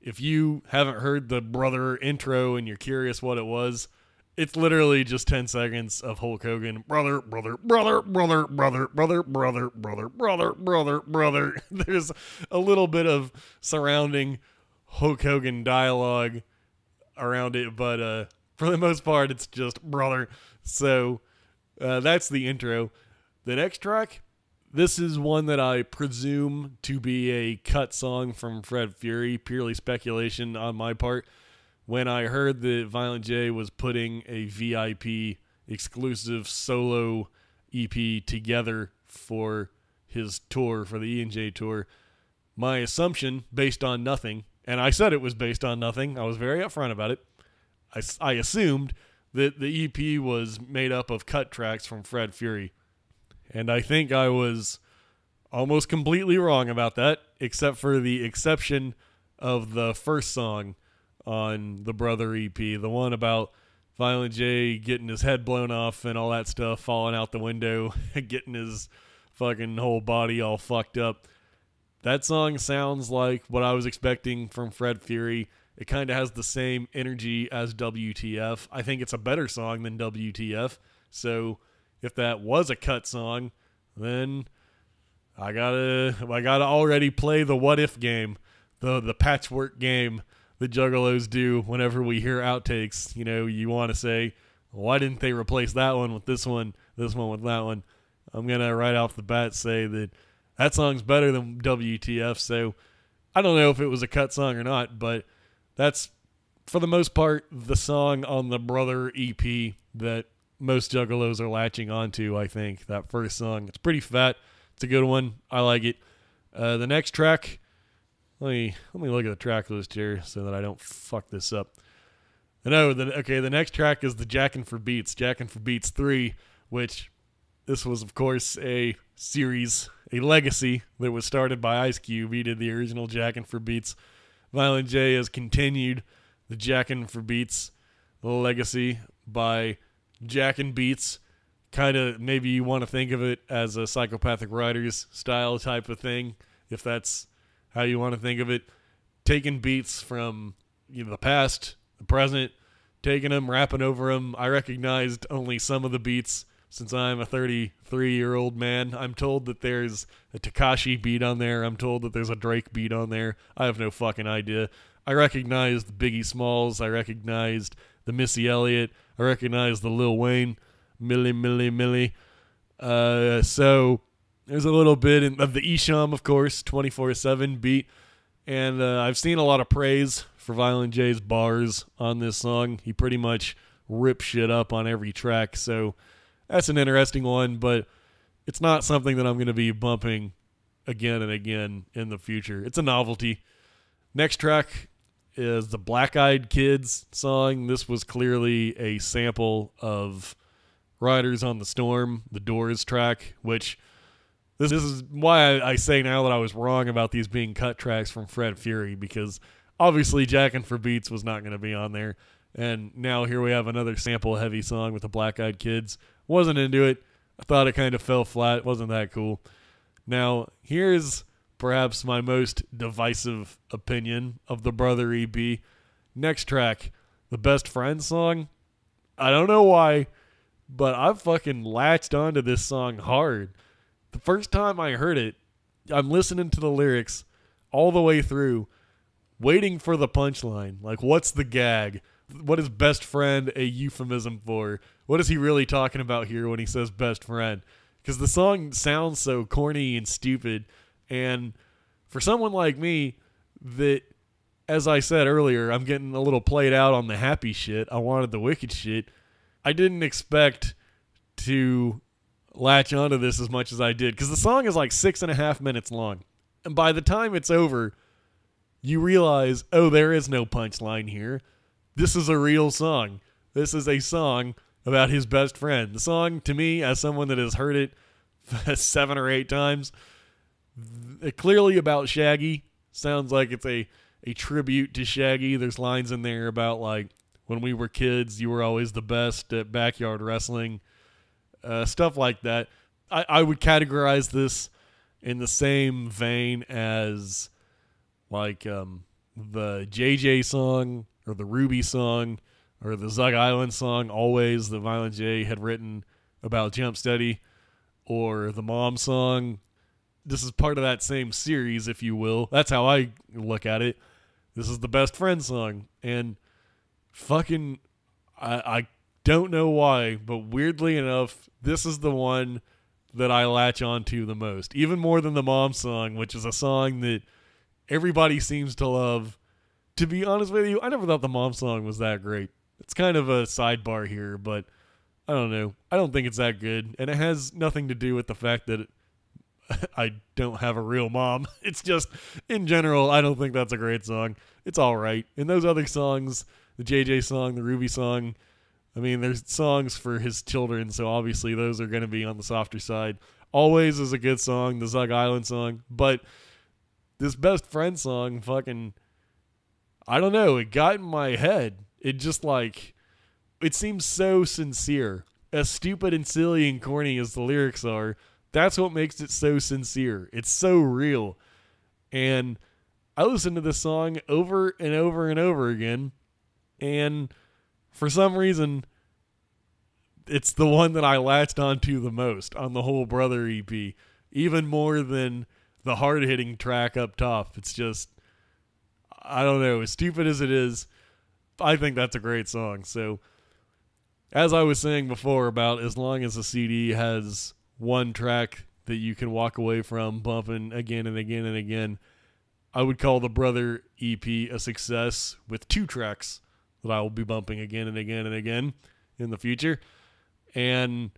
Speaker 1: if you haven't heard the Brother intro and you're curious what it was, it's literally just 10 seconds of Hulk Hogan, brother, brother, brother, brother, brother, brother, brother, brother, brother, brother, brother. There's a little bit of surrounding Hulk Hogan dialogue around it, but for the most part, it's just brother. So that's the intro. The next track, this is one that I presume to be a cut song from Fred Fury, purely speculation on my part. When I heard that Violent J was putting a VIP exclusive solo EP together for his tour, for the E&J tour, my assumption, based on nothing, and I said it was based on nothing, I was very upfront about it, I assumed that the EP was made up of cut tracks from Fred Fury. And I think I was almost completely wrong about that, except for the exception of the first song on the Brother EP, the one about Violent J getting his head blown off and all that stuff, falling out the window, getting his fucking whole body all fucked up. That song sounds like what I was expecting from Fred Fury. It kind of has the same energy as WTF. I think it's a better song than WTF. So if that was a cut song, then I gotta already play the what if game, the patchwork game the Juggalos do whenever we hear outtakes. You know, you want to say, why didn't they replace that one with this one with that one? I'm gonna right off the bat say that song's better than WTF. So I don't know if it was a cut song or not, but that's, for the most part, the song on the Brother EP that most Juggalos are latching onto, I think. That first song. It's pretty fat. It's a good one. I like it. The next track, let me look at the track list here so that I don't fuck this up. The next track is the Jackin' for Beats 3, which this was, of course, a series, a legacy that was started by Ice Cube. He did the original Jackin' for Beats. Violent J has continued the Jackin' for Beats legacy by jacking beats. Kind of, maybe you want to think of it as a Psychopathic Riders style type of thing, if that's how you want to think of it. Taking beats from the past, the present, taking them, rapping over them. I recognized only some of the beats since I'm a 33-year-old man. I'm told that there's a Tekashi beat on there. I'm told that there's a Drake beat on there. I have no fucking idea. I recognized Biggie Smalls. I recognized the Missy Elliott. I recognized the Lil Wayne. Millie. So there's a little bit of the Esham, of course, 24/7 beat. And I've seen a lot of praise for Violent J's bars on this song. He pretty much rips shit up on every track. So that's an interesting one, but it's not something that I'm going to be bumping again and again in the future. It's a novelty. Next track is the Black Eyed Kids song. This was clearly a sample of Riders on the Storm, the Doors track, which this is why I say now that I was wrong about these being cut tracks from Fred Fury, because obviously Jackin' for Beats was not going to be on there. And now here we have another sample-heavy song with the Black Eyed Kids. Wasn't into it. I thought it kind of fell flat. Wasn't that cool. Now, here's perhaps my most divisive opinion of the Brother EP. Next track, the Best Friend song. I don't know why, but I've fucking latched onto this song hard. The first time I heard it, I'm listening to the lyrics all the way through, waiting for the punchline. Like, what's the gag? What is best friend a euphemism for? What is he really talking about here when he says best friend? Because the song sounds so corny and stupid. And for someone like me that, as I said earlier, I'm getting a little played out on the happy shit. I wanted the wicked shit. I didn't expect to latch onto this as much as I did, because the song is like 6.5 minutes long. And by the time it's over, you realize, oh, there is no punchline here. This is a real song. This is a song about his best friend. The song, to me, as someone that has heard it 7 or 8 times, clearly about Shaggy. Sounds like it's a tribute to Shaggy. There's lines in there about, like, when we were kids, you were always the best at backyard wrestling. Stuff like that. I would categorize this in the same vein as, like, the JJ song or the Ruby song or the Zug Island song, Always, that Violent J had written about Jump Steady, or the Mom song. This is part of that same series, if you will. That's how I look at it. This is the Best Friend song. And fucking, I don't know why, but weirdly enough, this is the one that I latch onto the most. Even more than the Mom song, which is a song that everybody seems to love. To be honest with you, I never thought the Mom song was that great. It's kind of a sidebar here, but I don't know. I don't think it's that good. And it has nothing to do with the fact that I don't have a real mom. It's just, in general, I don't think that's a great song. It's all right. And those other songs, the JJ song, the Ruby song, I mean, there's songs for his children, so obviously those are going to be on the softer side. Always is a good song, the Zug Island song. But this Best Friend song, fucking, I don't know, it got in my head. It just, like, it seems so sincere. As stupid and silly and corny as the lyrics are, that's what makes it so sincere. It's so real. And I listened to this song over and over and over again, and for some reason, it's the one that I latched onto the most on the whole Brother EP, even more than the hard-hitting track up top. It's just, I don't know, as stupid as it is, I think that's a great song. So, as I was saying before about as long as a CD has one track that you can walk away from bumping again and again and again, I would call the Brother EP a success with 2 tracks that I will be bumping again and again and again in the future. And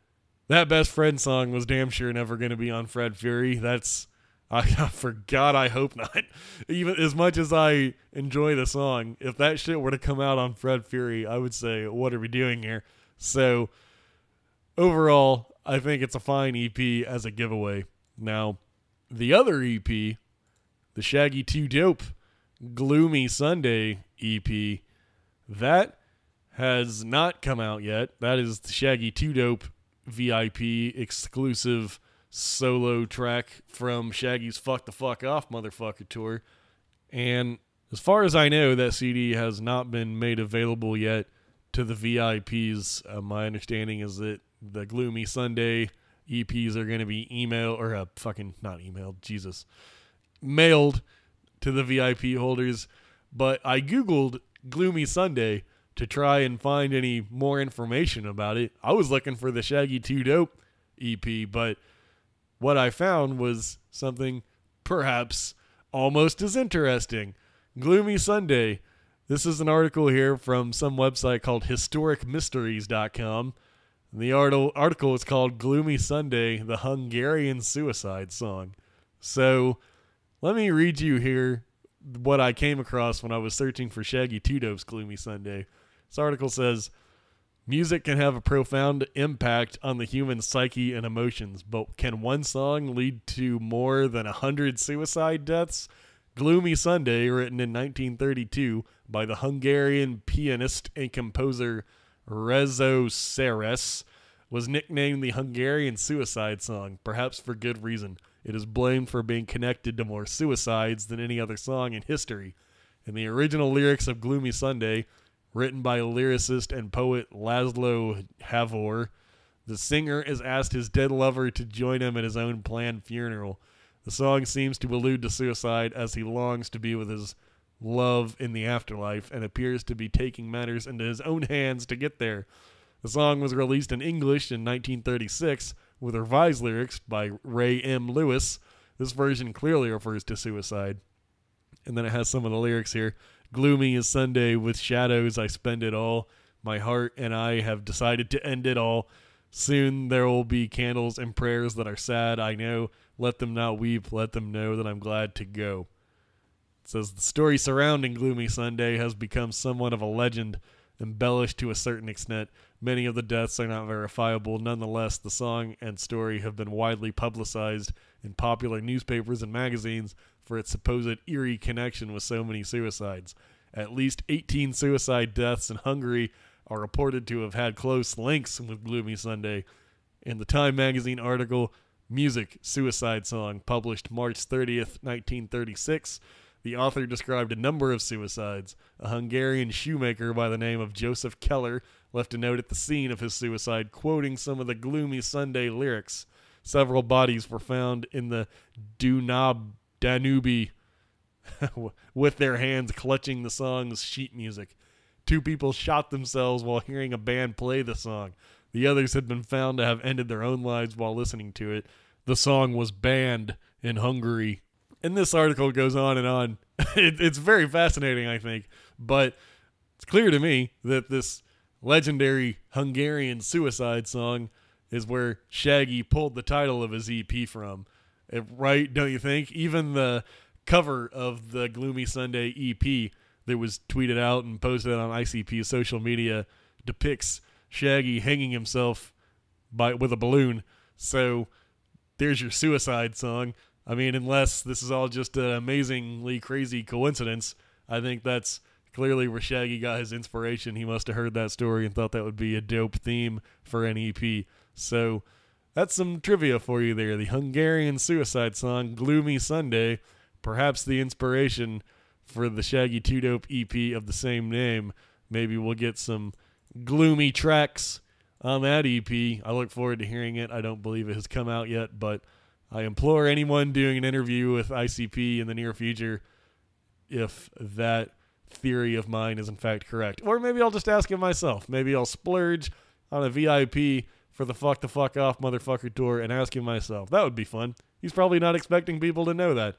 Speaker 1: that Best Friend song was damn sure never going to be on Fred Fury. That's, I forgot, I hope not. Even as much as I enjoy the song, if that shit were to come out on Fred Fury, I would say, what are we doing here? So, overall, I think it's a fine EP as a giveaway. Now, the other EP, the Shaggy 2 Dope Gloomy Sunday EP, that has not come out yet. That is the Shaggy 2 Dope VIP exclusive solo track from Shaggy's Fuck the Fuck Off Motherfucker tour. And as far as I know, that CD has not been made available yet to the VIPs. My understanding is that the Gloomy Sunday EPs are going to be mailed to the VIP holders. But I Googled Gloomy Sunday to try and find any more information about it. I was looking for the Shaggy 2 Dope EP, but what I found was something perhaps almost as interesting. Gloomy Sunday. This is an article here from some website called historicmysteries.com. The article is called Gloomy Sunday, the Hungarian Suicide Song. So let me read you here what I came across when I was searching for Shaggy 2 Dope's Gloomy Sunday. This article says, music can have a profound impact on the human psyche and emotions, but can one song lead to more than 100 suicide deaths? Gloomy Sunday, written in 1932 by the Hungarian pianist and composer Rezo Seres, was nicknamed the Hungarian Suicide Song, perhaps for good reason. It is blamed for being connected to more suicides than any other song in history. In the original lyrics of Gloomy Sunday, written by lyricist and poet Laszlo Havor, the singer is asked his dead lover to join him at his own planned funeral. The song seems to allude to suicide as he longs to be with his love in the afterlife and appears to be taking matters into his own hands to get there. The song was released in English in 1936 with revised lyrics by Ray M. Lewis. This version clearly refers to suicide. And then it has some of the lyrics here. Gloomy is Sunday, with shadows I spend it all. My heart and I have decided to end it all. Soon there will be candles and prayers that are sad, I know. Let them not weep, let them know that I'm glad to go. It says the story surrounding Gloomy Sunday has become somewhat of a legend, embellished to a certain extent. Many of the deaths are not verifiable. Nonetheless, the song and story have been widely publicized in popular newspapers and magazines for its supposed eerie connection with so many suicides. At least 18 suicide deaths in Hungary are reported to have had close links with Gloomy Sunday. In the Time magazine article, Music, Suicide Song, published March 30th, 1936, the author described a number of suicides. A Hungarian shoemaker by the name of Joseph Keller left a note at the scene of his suicide, quoting some of the Gloomy Sunday lyrics. Several bodies were found in the Danube with their hands clutching the song's sheet music. 2 people shot themselves while hearing a band play the song. The others had been found to have ended their own lives while listening to it. The song was banned in Hungary. And this article goes on and on. It's very fascinating, I think. But it's clear to me that this legendary Hungarian suicide song is where Shaggy pulled the title of his EP from. Right, don't you think? Even the cover of the Gloomy Sunday EP that was tweeted out and posted on ICP's social media depicts Shaggy hanging himself with a balloon. So there's your suicide song. I mean, unless this is all just an amazingly crazy coincidence, I think that's clearly where Shaggy got his inspiration. He must have heard that story and thought that would be a dope theme for an EP. So that's some trivia for you there. The Hungarian suicide song, Gloomy Sunday, perhaps the inspiration for the Shaggy 2 Dope EP of the same name. Maybe we'll get some gloomy tracks on that EP. I look forward to hearing it. I don't believe it has come out yet, but I implore anyone doing an interview with ICP in the near future if that theory of mine is in fact correct. Or maybe I'll just ask him myself. Maybe I'll splurge on a VIP for the Fuck the Fuck Off Motherfucker tour and ask him myself. That would be fun. He's probably not expecting people to know that.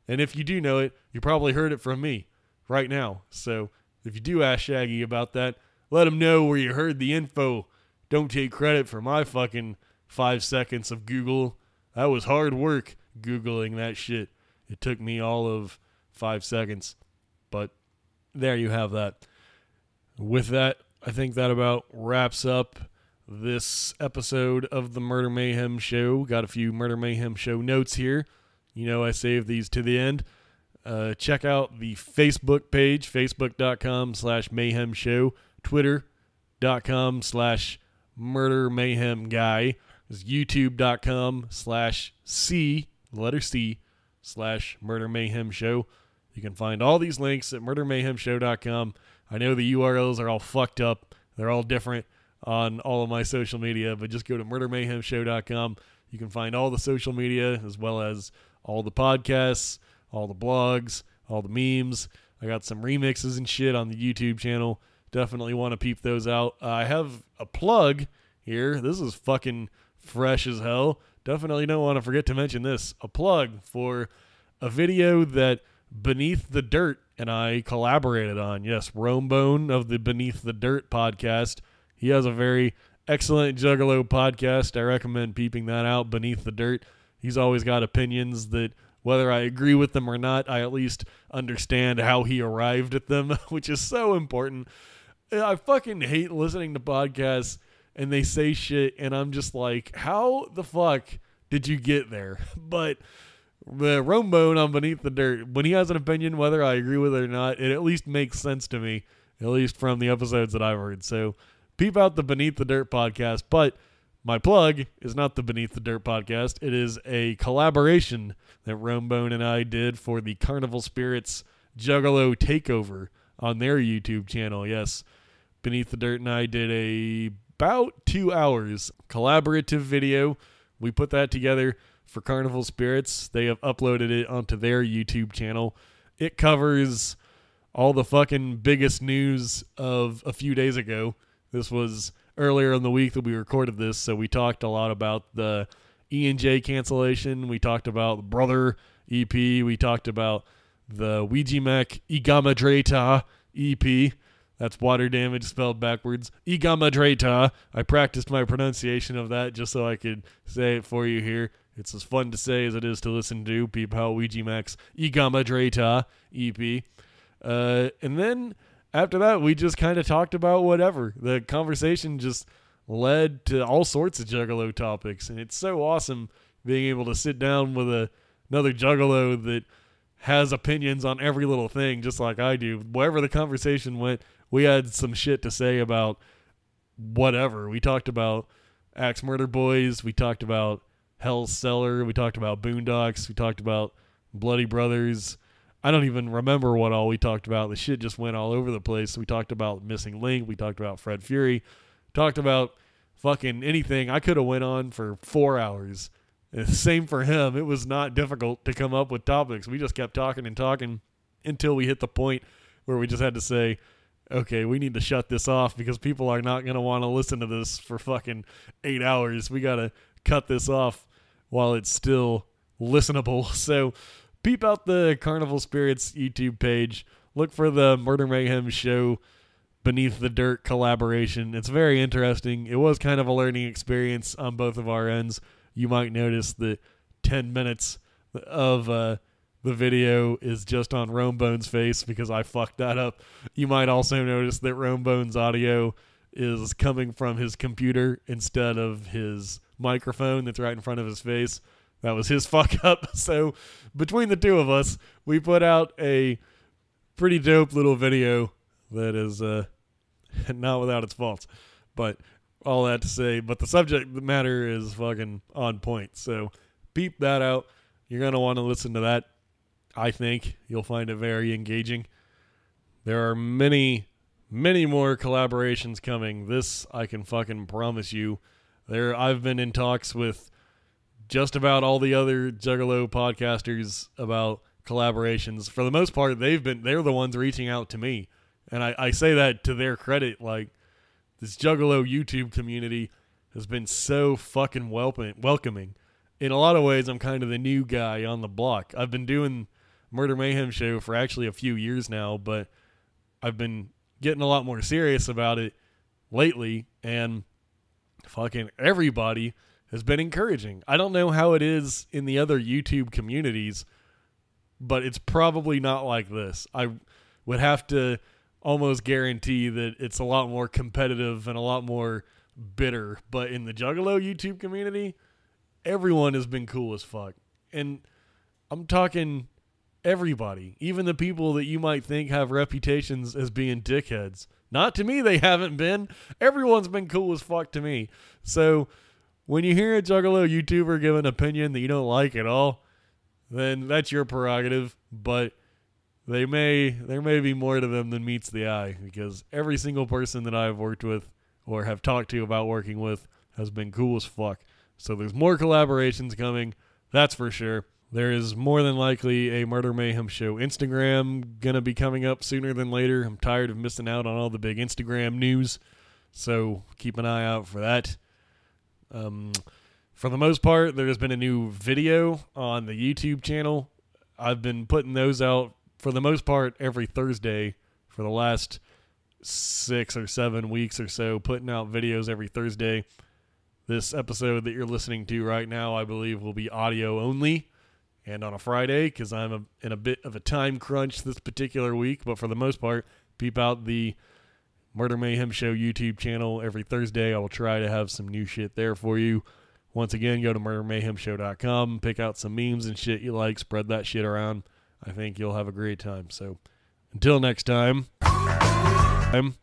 Speaker 1: And if you do know it, you probably heard it from me right now. So if you do ask Shaggy about that, let him know where you heard the info. Don't take credit for my fucking 5 seconds of Google. That was hard work Googling that shit. It took me all of 5 seconds. But there you have that. With that, I think that about wraps up this episode of the Murder Mayhem Show. Got a few Murder Mayhem Show notes here. You know I save these to the end. Check out the Facebook page, facebook.com/Mayhem Show. Twitter, youtube.com/murder mayhem guy. It's youtube.com/murder mayhem show. You can find all these links at murdermayhemshow.com. I know the URLs are all fucked up. They're all different on all of my social media, but just go to murdermayhemshow.com. You can find all the social media as well as all the podcasts, all the blogs, all the memes. I got some remixes and shit on the YouTube channel. Definitely want to peep those out. I have a plug here. This is fucking fresh as hell. Definitely don't want to forget to mention this. A plug for a video that Beneath the Dirt and I collaborated on. Yes, Romebone of the Beneath the Dirt podcast. He has a very excellent Juggalo podcast. I recommend peeping that out, Beneath the Dirt. He's always got opinions that, whether I agree with them or not, I at least understand how he arrived at them, which is so important. I fucking hate listening to podcasts and they say shit and I'm just like, how the fuck did you get there? But the Romebone on Beneath the Dirt, when he has an opinion, whether I agree with it or not, it at least makes sense to me, at least from the episodes that I've heard. So peep out the Beneath the Dirt podcast. But my plug is not the Beneath the Dirt podcast. It is a collaboration that Romebone and I did for the Carnival Spirits Juggalo Takeover on their YouTube channel. Yes, Beneath the Dirt and I did about 2 hours collaborative video. We put that together for Carnival Spirits. They have uploaded it onto their YouTube channel. It covers all the fucking biggest news of a few days ago. This was earlier in the week that we recorded this, so we talked a lot about the E&J cancellation. We talked about the Brother EP. We talked about the Ouija Mech Igama Dreta EP. That's water damage spelled backwards. Igama Dreta. I practiced my pronunciation of that just so I could say it for you here. It's as fun to say as it is to listen to. Peep how Ouija Mech's Igama Dreta EP. And then after that, we just kind of talked about whatever. The conversation just led to all sorts of Juggalo topics, and it's so awesome being able to sit down with another Juggalo that has opinions on every little thing, just like I do. Wherever the conversation went, we had some shit to say about whatever. We talked about Axe Murder Boys, we talked about Hell's Cellar, we talked about Boondocks, we talked about Bloody Brothers. I don't even remember what all we talked about. The shit just went all over the place. We talked about Missing Link. We talked about Fred Fury. Talked about fucking anything. I could have went on for 4 hours. Same for him. It was not difficult to come up with topics. We just kept talking and talking until we hit the point where we just had to say, okay, we need to shut this off because people are not going to want to listen to this for fucking 8 hours. We got to cut this off while it's still listenable. So peep out the Carnival Spirits YouTube page. Look for the Murder Mayhem Show Beneath the Dirt collaboration. It's very interesting. It was kind of a learning experience on both of our ends. You might notice that 10 minutes of the video is just on Romebone's face because I fucked that up. You might also notice that Romebone's audio is coming from his computer instead of his microphone that's right in front of his face. That was his fuck up. So between the two of us, we put out a pretty dope little video that is not without its faults. But all that to say, but the subject matter is fucking on point. So peep that out. You're going to want to listen to that. I think you'll find it very engaging. There are many, many more collaborations coming. This I can fucking promise you. I've been in talks with just about all the other Juggalo podcasters about collaborations. For the most part, they're the ones reaching out to me. And I say that to their credit. Like, this Juggalo YouTube community has been so fucking welcoming. In a lot of ways, I'm kind of the new guy on the block. I've been doing Murder Mayhem Show for actually a few years now, but I've been getting a lot more serious about it lately, and fucking everybody has been encouraging. I don't know how it is in the other YouTube communities, but it's probably not like this. I would have to almost guarantee that it's a lot more competitive and a lot more bitter. But in the Juggalo YouTube community, everyone has been cool as fuck. And I'm talking everybody, even the people that you might think have reputations as being dickheads. Not to me, they haven't been. Everyone's been cool as fuck to me. So when you hear a Juggalo YouTuber give an opinion that you don't like at all, then that's your prerogative. But there may be more to them than meets the eye, because every single person that I've worked with or have talked to about working with has been cool as fuck. So there's more collaborations coming, that's for sure. There is more than likely a Murder Mayhem Show Instagram going to be coming up sooner than later. I'm tired of missing out on all the big Instagram news, so keep an eye out for that. For the most part, there has been a new video on the YouTube channel. I've been putting those out, for the most part, every Thursday for the last 6 or 7 weeks or so, putting out videos every Thursday. This episode that you're listening to right now, I believe, will be audio only, and on a Friday, because I'm in a bit of a time crunch this particular week. But for the most part, peep out the Murder Mayhem Show YouTube channel every Thursday. I will try to have some new shit there for you. Once again, go to murdermayhemshow.com, pick out some memes and shit you like, spread that shit around. I think you'll have a great time. So until next time, I'm